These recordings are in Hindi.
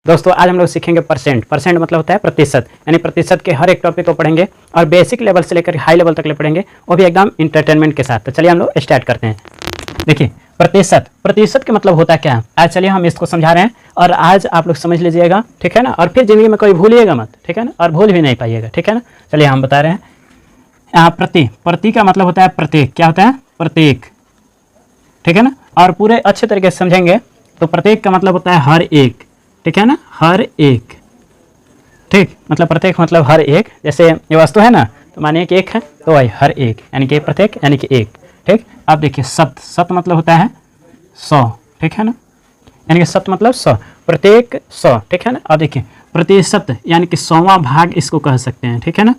दोस्तों आज हम लोग सीखेंगे परसेंट। परसेंट मतलब होता है प्रतिशत, यानी प्रतिशत के हर एक टॉपिक को पढ़ेंगे और बेसिक लेवल से लेकर हाई लेवल तक ले पढ़ेंगे, वो भी एकदम इंटरटेनमेंट के साथ। तो चलिए हम लोग स्टार्ट करते हैं। देखिए प्रतिशत, प्रतिशत का मतलब होता है क्या, आज चलिए हम इसको समझा रहे हैं और आज आप लोग समझ लीजिएगा, ठीक है ना। और फिर जिंदगी में कोई भूलिएगा मत, ठीक है ना, और भूल भी नहीं पाइएगा, ठीक है ना। चलिए हम बता रहे हैं। यहाँ प्रति का मतलब होता है प्रत्येक, क्या होता है प्रत्येक, ठीक है ना। और पूरे अच्छे तरीके से समझेंगे तो प्रत्येक का मतलब होता है हर एक, ठीक है ना, हर एक, ठीक। मतलब प्रत्येक मतलब हर एक, जैसे ये वस्तु है ना, तो मानिए कि एक है तो वही हर एक, यानी कि प्रत्येक यानी कि एक, ठीक। अब देखिए शत, शत मतलब होता है 100, ठीक है ना, यानी कि शत मतलब 100, प्रत्येक 100, ठीक है ना। अब देखिए प्रतिशत यानी कि 100वां भाग इसको कह सकते हैं, ठीक है ना,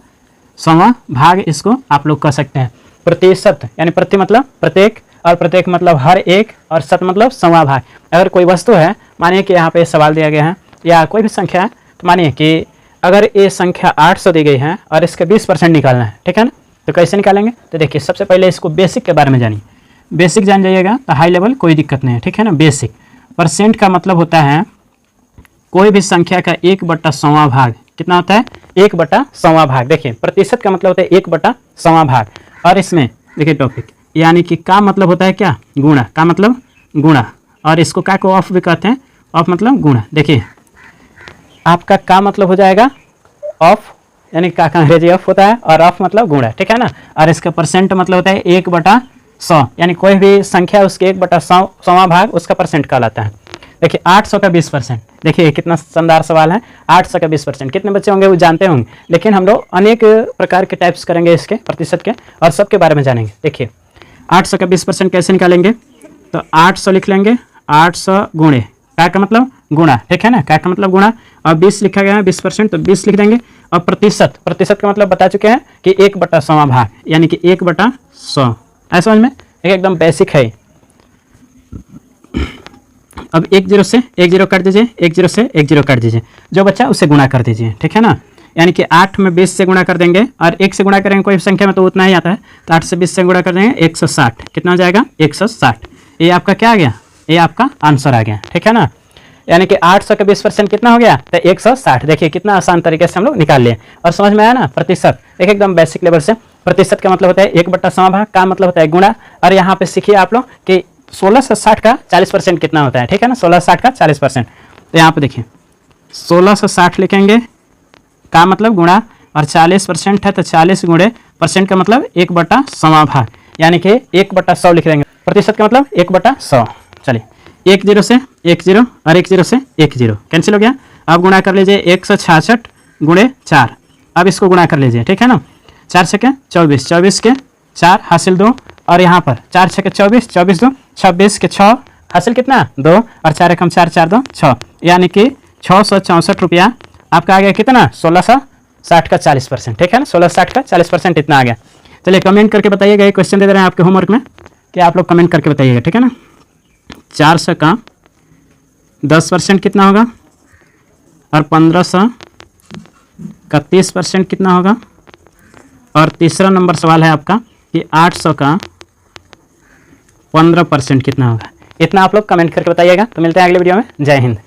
100वां भाग इसको आप लोग कह सकते हैं। प्रतिशत यानी प्रति मतलब प्रत्येक, और प्रत्येक मतलब हर एक, और शत मतलब 100वां भाग। अगर कोई वस्तु है, मानिए कि यहाँ पे सवाल दिया गया है या कोई भी संख्या है, तो मानिए कि अगर ये संख्या 800 दी गई है और इसके 20% निकालना है, ठीक है ना, तो कैसे निकालेंगे। तो देखिए सबसे पहले इसको बेसिक के बारे में जानिए, बेसिक जान जाइएगा तो हाई लेवल कोई दिक्कत नहीं है, ठीक है ना। बेसिक परसेंट का मतलब होता है कोई भी संख्या का 1/100वां भाग, कितना होता है 1/100वां भाग। देखिए प्रतिशत का मतलब होता है 1/100वां भाग, और इसमें देखिए टॉपिक यानी कि का मतलब होता है क्या, गुणा, का मतलब गुणा, और इसको का को ऑफ भी कहते हैं, ऑफ मतलब गुणा। देखिए आपका का मतलब हो जाएगा ऑफ, यानी का अंग्रेजी ऑफ होता है, और ऑफ मतलब गुणा, ठीक है ना। और इसका परसेंट मतलब होता है 1/100, यानी कोई भी संख्या उसके 1/100वां भाग उसका परसेंट कहलाता है। देखिए 800 का 20%, देखिए कितना शानदार सवाल है। 800 का 20% कितने बच्चे होंगे वो जानते होंगे, लेकिन हम लोग अनेक प्रकार के टाइप्स करेंगे इसके प्रतिशत के, और सबके बारे में जानेंगे। देखिए 800 का 20% कैसे निकालेंगे, तो 800 लिख लेंगे, 800 गुणे का मतलब गुणा, ठीक है ना, का मतलब गुणा, और 20 लिखा गया है 20%, तो 20 लिख देंगे। और प्रतिशत, प्रतिशत का मतलब बता चुके हैं कि 1/100वां भाग, यानी कि 1/100, ऐसा समझ में एकदम बेसिक है। अब 10 से 10 काट दीजिए, 10 से 10 काट दीजिए, जो बच्चा उससे गुणा कर दीजिए, ठीक है ना। यानी कि 8 में 20 से गुणा कर देंगे, और 1 से गुणा करेंगे कोई संख्या में तो उतना ही आता है, तो 8 से 20 से गुणा कर देंगे 160, कितना हो जाएगा 160। ये आपका क्या आ गया, ये आपका आंसर आ गया, ठीक है ना। यानी कि 800 का 20% कितना हो गया, तो 160। देखिए कितना आसान तरीके से हम लोग निकाल लिए, और समझ में आया ना। प्रतिशत एक एकदम बेसिक लेवल से, प्रतिशत का मतलब होता है 1/100वां भाग, का मतलब होता है गुणा। और यहाँ पे सीखिए आप लोग कि 16 से 60 का 40% कितना होता है, ठीक है ना, 16 से 60 का 40%। तो यहाँ पे देखिए 16 से 60 लिखेंगे, का मतलब गुणा, और 40% है तो 40 गुणे परसेंट का मतलब 1/100वां भाग, यानी कि 1/100 लिख देंगे। प्रतिशत का मतलब 1/100। चलिए 10 से 10 और 10 से 10 कैंसिल हो गया। अब गुणा कर लीजिए 166 गुणे 4, अब इसको गुणा कर लीजिए, ठीक है ना। 4 छके 24, 24 के 4 हासिल 2, और यहाँ पर 4 छके 24, 24 2 26 के 6 हासिल कितना 2, और 4 एकम 4, 4 2 6, यानी कि 664 रुपया आपका आ गया। कितना 1660 का 40%, ठीक है ना, 1660 का 40% इतना आ गया। चलिए कमेंट करके बताइएगा, ये क्वेश्चन दे रहे हैं आपके होमवर्क में, कि आप लोग कमेंट करके बताइएगा, ठीक है ना। 400 का 10% कितना होगा, और 1500 का 30% कितना होगा, और तीसरा नंबर सवाल है आपका कि 800 का 15% कितना होगा। इतना आप लोग कमेंट करके बताइएगा। तो मिलते हैं अगले वीडियो में। जय हिंद।